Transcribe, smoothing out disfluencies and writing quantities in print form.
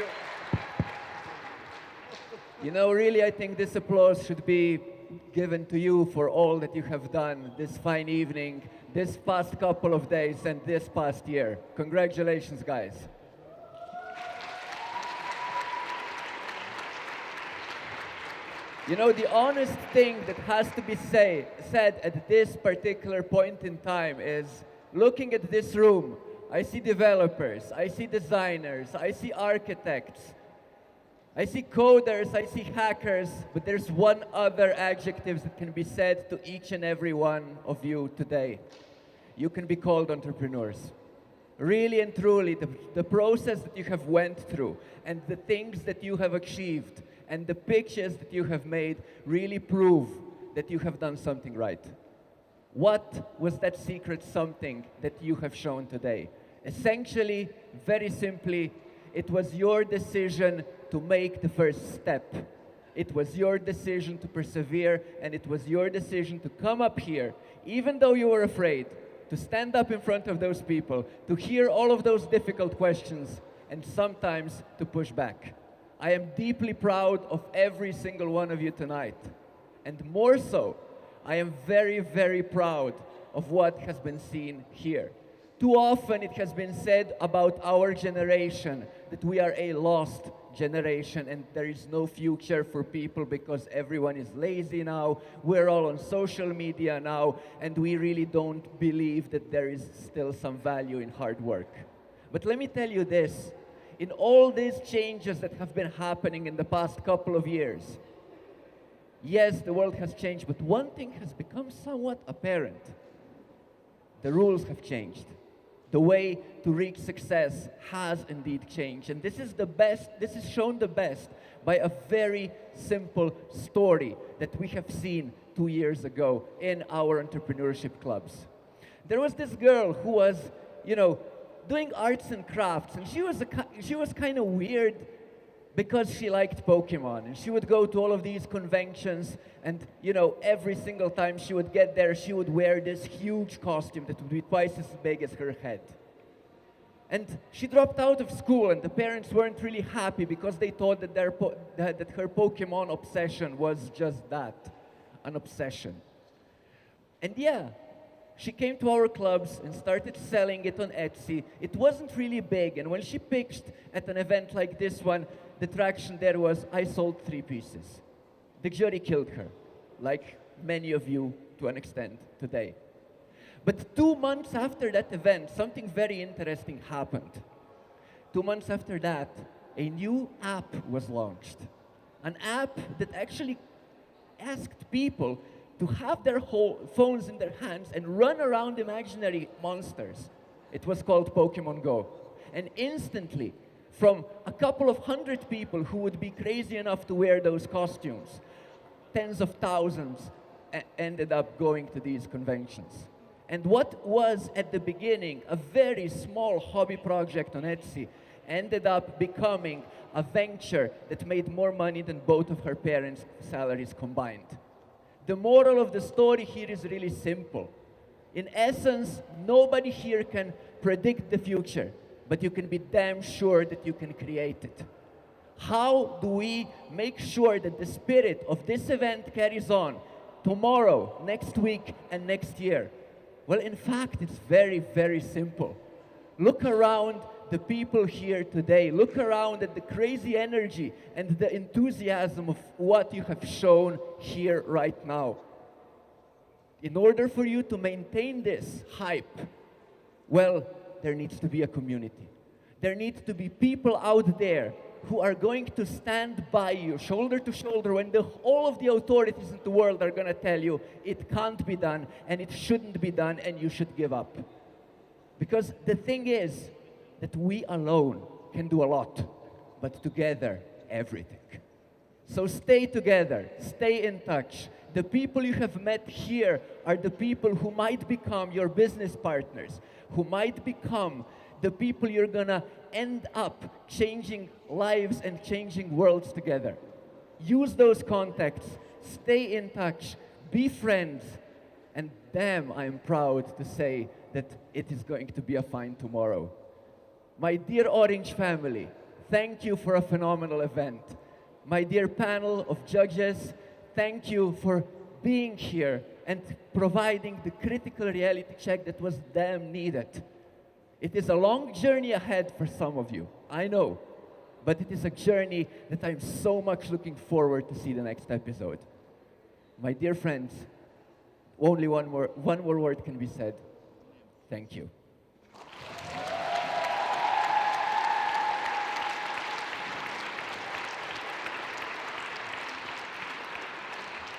you. You know, really, I think this applause should be given to you for all that you have done this fine evening, this past couple of days, and this past year. Congratulations, guys. You know, the honest thing that has to be said at this particular point in time is, looking at this room, I see developers, I see designers, I see architects, I see coders, I see hackers, but there's one other adjective that can be said to each and every one of you today. You can be called entrepreneurs. Really and truly, the process that you have went through and the things that you have achieved and the pictures that you have made really prove that you have done something right. What was that secret something that you have shown today? Essentially, very simply, it was your decision to make the first step. It was your decision to persevere, and it was your decision to come up here, even though you were afraid, to stand up in front of those people, to hear all of those difficult questions, and sometimes to push back. I am deeply proud of every single one of you tonight. And more so, I am very, very proud of what has been seen here. Too often it has been said about our generation that we are a lost generation and there is no future for people because everyone is lazy now, we're all on social media now, and we really don't believe that there is still some value in hard work. But let me tell you this, in all these changes that have been happening in the past couple of years, yes, the world has changed, but one thing has become somewhat apparent. The rules have changed. The way to reach success has indeed changed. And this is shown the best by a very simple story that we have seen 2 years ago in our entrepreneurship clubs. There was this girl who was, doing arts and crafts, and she was kind of weird because she liked Pokemon, and she would go to all of these conventions, and every single time she would get there, she would wear this huge costume that would be twice as big as her head. And she dropped out of school, and the parents weren't really happy because they thought that that her Pokemon obsession was just that, an obsession. And yeah, she came to our clubs and started selling it on Etsy. It wasn't really big, and when she pitched at an event like this one, the traction there was, I sold 3 pieces. The jury killed her, like many of you to an extent today. But 2 months after that event, something very interesting happened. 2 months after that, a new app was launched. An app that actually asked people to have their whole phones in their hands and run around imaginary monsters. It was called Pokemon Go. And instantly, from a couple of hundred people who would be crazy enough to wear those costumes, tens of thousands ended up going to these conventions. And what was at the beginning a very small hobby project on Etsy ended up becoming a venture that made more money than both of her parents' salaries combined. The moral of the story here is really simple. In essence, nobody here can predict the future, but you can be damn sure that you can create it. How do we make sure that the spirit of this event carries on tomorrow, next week, and next year? Well, in fact, it's very, very simple. Look around the people here today. Look around at the crazy energy and the enthusiasm of what you have shown here right now. In order for you to maintain this hype, well, there needs to be a community. There needs to be people out there who are going to stand by you, shoulder to shoulder, when all of the authorities in the world are going to tell you it can't be done, and it shouldn't be done, and you should give up. Because the thing is that we alone can do a lot, but together, everything. So stay together, stay in touch. The people you have met here are the people who might become your business partners, who might become the people you're gonna end up changing lives and changing worlds together. Use those contacts, stay in touch, be friends, and damn, I'm proud to say that it is going to be a fine tomorrow. My dear Orange family, thank you for a phenomenal event. My dear panel of judges, thank you for being here and providing the critical reality check that was damn needed. It is a long journey ahead for some of you, I know, but it is a journey that I'm so much looking forward to see the next episode. My dear friends, only one more word can be said. Thank you.